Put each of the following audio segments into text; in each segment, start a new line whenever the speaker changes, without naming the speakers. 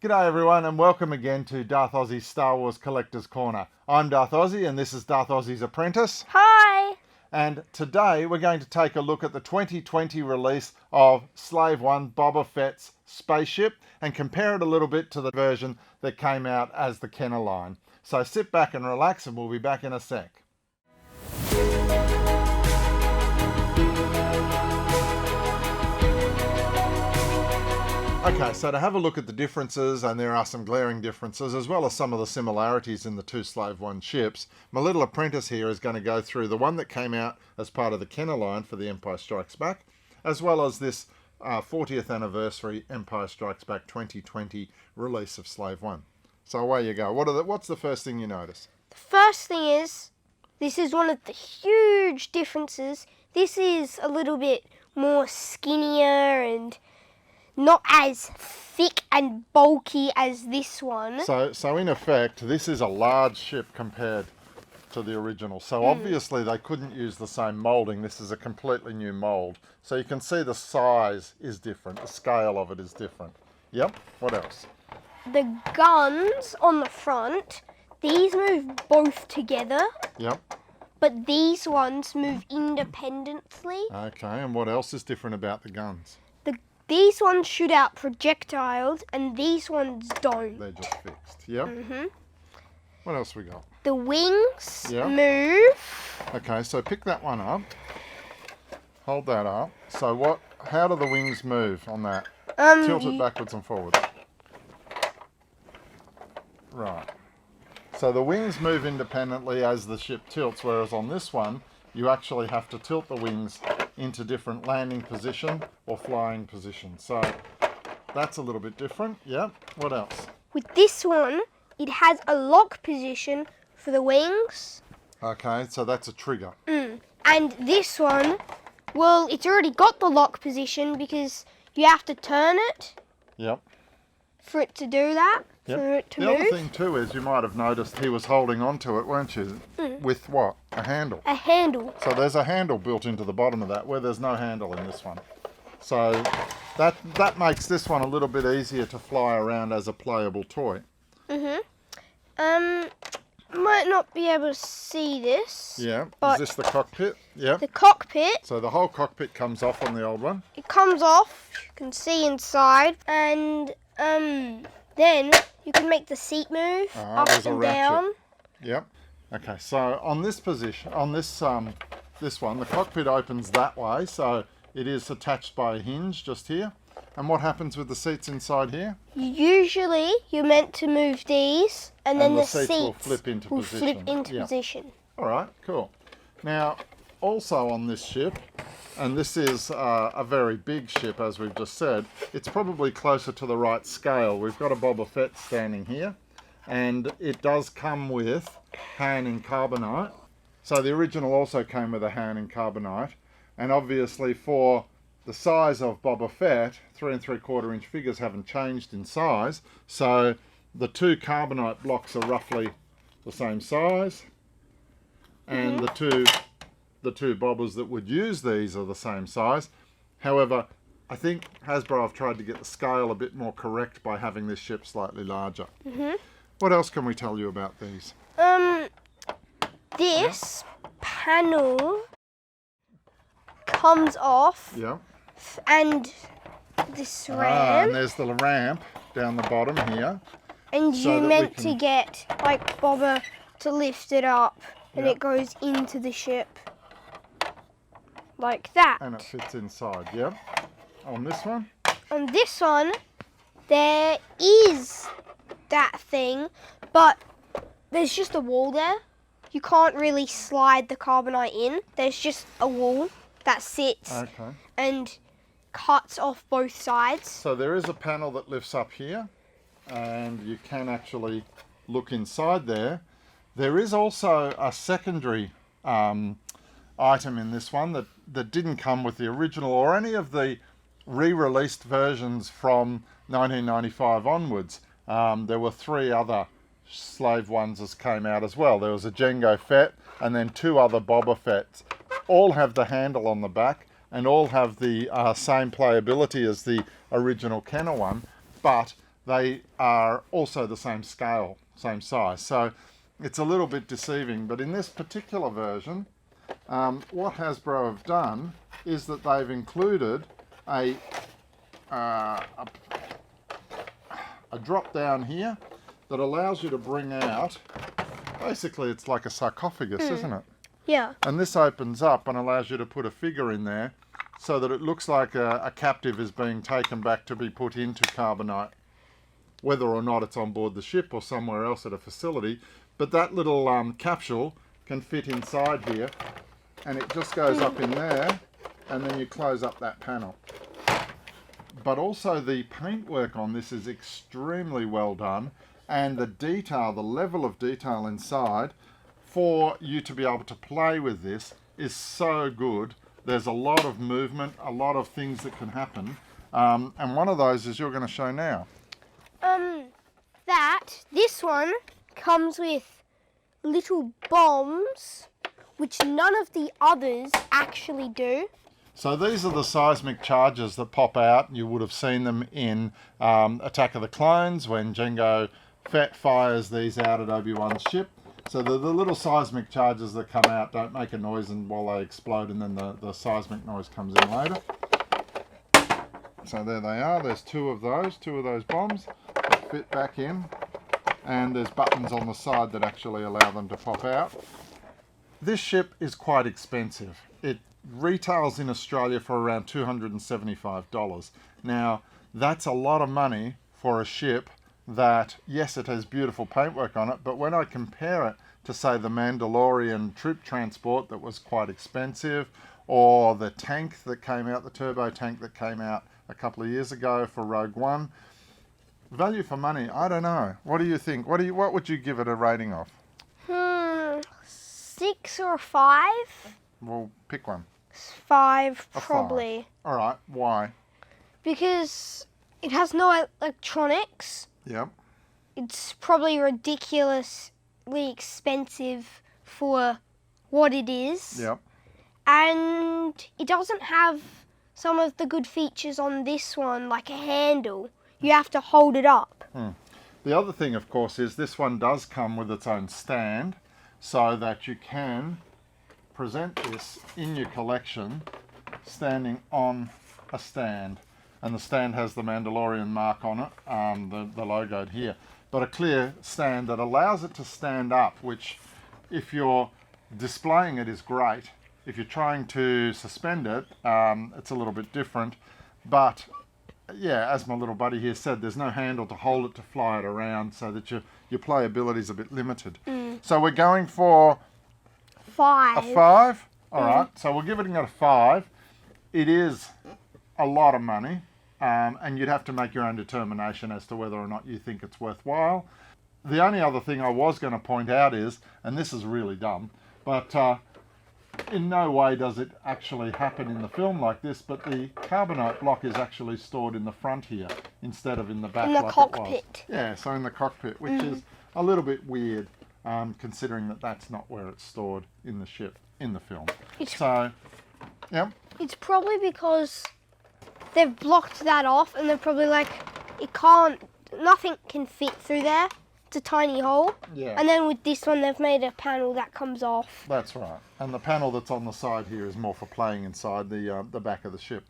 G'day everyone and welcome again to Darthozzie's Star Wars Collector's Corner. I'm Darthozzie and this is Darthozzie's Apprentice.
Hi!
And today we're going to take a look at the 2020 release of Slave One Boba Fett's spaceship and compare it a little bit to the version that came out as the Kenner line. So sit back and relax and we'll be back in a sec. Okay, so to have a look at the differences, and there are some glaring differences, as well as some of the similarities in the two Slave One ships, my little apprentice here is going to go through the one that came out as part of the Kenner line for the Empire Strikes Back, as well as this 40th anniversary Empire Strikes Back 2020 release of Slave One. So away you go. What's the first thing you notice?
The first thing is, this is one of the huge differences. This is a little bit more skinnier and not as thick and bulky as this one.
So in effect, this is a large ship compared to the original. So obviously they couldn't use the same moulding. This is a completely new mould. So you can see the size is different. The scale of it is different. Yep, what else?
The guns on the front, these move both together.
Yep.
But these ones move independently.
Okay, and what else is different about the guns?
These ones shoot out projectiles and these ones don't.
They're just fixed. Yep. What else we got?
The wings
Yeah.
move.
Okay, so pick that one up. Hold that up. So how do the wings move on that? Tilt it backwards and forwards. Right. So the wings move independently as the ship tilts, whereas on this one, you actually have to tilt the wings into different landing position or flying position. So that's a little bit different. Yeah. What else?
With this one, it has a lock position for the wings.
Okay, so that's a trigger.
And this one, well, it's already got the lock position because you have to turn it
Yep.
for it to do that,
Yep.
for it to
The
move.
other thing too is you might have noticed he was holding onto it, weren't you? With what? A handle.
A handle.
So there's a handle built into the bottom of that, where there's no handle in this one. So that makes this one a little bit easier to fly around as a playable toy.
Might not be able to see this.
Yeah.
But
is this the cockpit? Yeah.
the cockpit,
So the whole cockpit comes off on the old one.
it comes off, you can see inside, and then you can make the seat move up
there's a
and
ratchet.
down.
Yep. Okay, so on this position, on this one, the cockpit opens that way, so it is attached by a hinge just here. And what happens with the seats inside here?
Usually, you're meant to move these, and then
the
the
seats
seats
will flip into position. Yeah.
position.
All right, cool. Now, also on this ship, and this is a very big ship, as we've just said, it's probably closer to the right scale. We've got a Boba Fett standing here, and it does come with Han in carbonite. So the original also came with a Han in carbonite, and obviously for the size of Boba Fett, 3 3/4 inch figures haven't changed in size, so the two carbonite blocks are roughly the same size, and the two Bobbas that would use these are the same size. However, I think Hasbro have tried to get the scale a bit more correct by having this ship slightly larger. What else can we tell you about these?
This panel comes off,
Yeah.
and this
And
ramp,
there's the ramp down the bottom here.
and
so
you're
that we
meant
can-
to get like Boba to lift it up, and
Yeah.
it goes into the ship like that.
And it fits inside, yeah. On this one?
On this one, there is that thing, but there's just a wall there. You can't really slide the carbonite in. There's just a wall that sits
Okay.
and cuts off both sides.
So there is a panel that lifts up here, and you can actually look inside there. There is also a secondary item in this one that didn't come with the original or any of the re-released versions from 1995 onwards. There were 3 other Slave Ones that came out as well. There was a Jango Fett and then 2 other Boba Fetts. All have the handle on the back and all have the same playability as the original Kenner one, but they are also the same scale, same size. So it's a little bit deceiving. But in this particular version, what Hasbro have done is that they've included a drop down here that allows you to bring out, basically it's like a sarcophagus, isn't it?
Yeah.
And this opens up and allows you to put a figure in there so that it looks like a captive is being taken back to be put into carbonite, whether or not it's on board the ship or somewhere else at a facility. But that little capsule can fit inside here, and it just goes up in there, and then you close up that panel. But also the paintwork on this is extremely well done, and the detail, the level of detail inside for you to be able to play with this is so good. There's a lot of movement, a lot of things that can happen, and one of those is you're going to show now.
This one comes with little bombs, which none of the others actually do.
So these are the seismic charges that pop out. You would have seen them in Attack of the Clones when Jango Fett fires these out at Obi-Wan's ship. So the little seismic charges that come out don't make a noise while they explode, and then the seismic noise comes in later. So there they are. There's two of those bombs that fit back in. And there's buttons on the side that actually allow them to pop out. This ship is quite expensive. It retails in Australia for around $275. Now, that's a lot of money for a ship that, yes, it has beautiful paintwork on it, but when I compare it to, say, the Mandalorian troop transport that was quite expensive, or the tank that came out, the turbo tank that came out a couple of years ago for Rogue One, value for money, I don't know. What do you think? What would you give it a rating of?
6 or a 5?
Well, pick one.
5, probably.
5. All right, why?
Because it has no electronics.
Yep.
It's probably ridiculously expensive for what it is.
Yep.
And it doesn't have some of the good features on this one, like a handle. You have to hold it up.
The other thing, of course, is this one does come with its own stand, so that you can present this in your collection standing on a stand. And the stand has the Mandalorian mark on it, the logo here. But a clear stand that allows it to stand up, which if you're displaying it is great. If you're trying to suspend it, it's a little bit different. But yeah, as my little buddy here said, there's no handle to hold it to fly it around, so that your playability is a bit limited. So we're going for
5.
a 5? All right, so we're giving it a 5. It is a lot of money, and you'd have to make your own determination as to whether or not you think it's worthwhile. The only other thing I was going to point out is, and this is really dumb, but in no way does it actually happen in the film like this, but the carbonite block is actually stored in the front here instead of in the back.
In the
like
cockpit.
It was. Yeah, so in the cockpit, which is a little bit weird, considering that that's not where it's stored in the ship in the film. So, yep.
It's probably because they've blocked that off, and they're probably like, nothing can fit through there. It's a tiny hole.
Yeah.
And then with this one, they've made a panel that comes off.
That's right. And the panel that's on the side here is more for playing inside the back of the ship.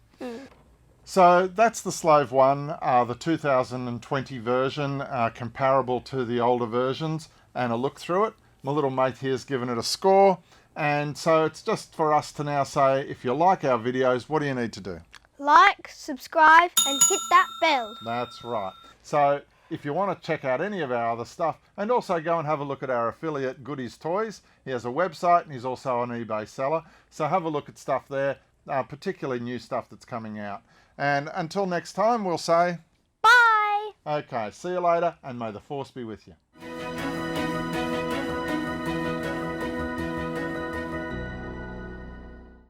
So that's the Slave 1, the 2020 version, comparable to the older versions, and a look through it. My little mate here's given it a score. And so it's just for us to now say, if you like our videos, what do you need to do?
Like, subscribe, and hit that bell.
That's right. So if you want to check out any of our other stuff, and also go and have a look at our affiliate Goodies Toys. He has a website, and he's also an eBay seller. So have a look at stuff there, particularly new stuff that's coming out. And until next time, we'll say
Bye.
Okay, see you later, and may the Force be with you.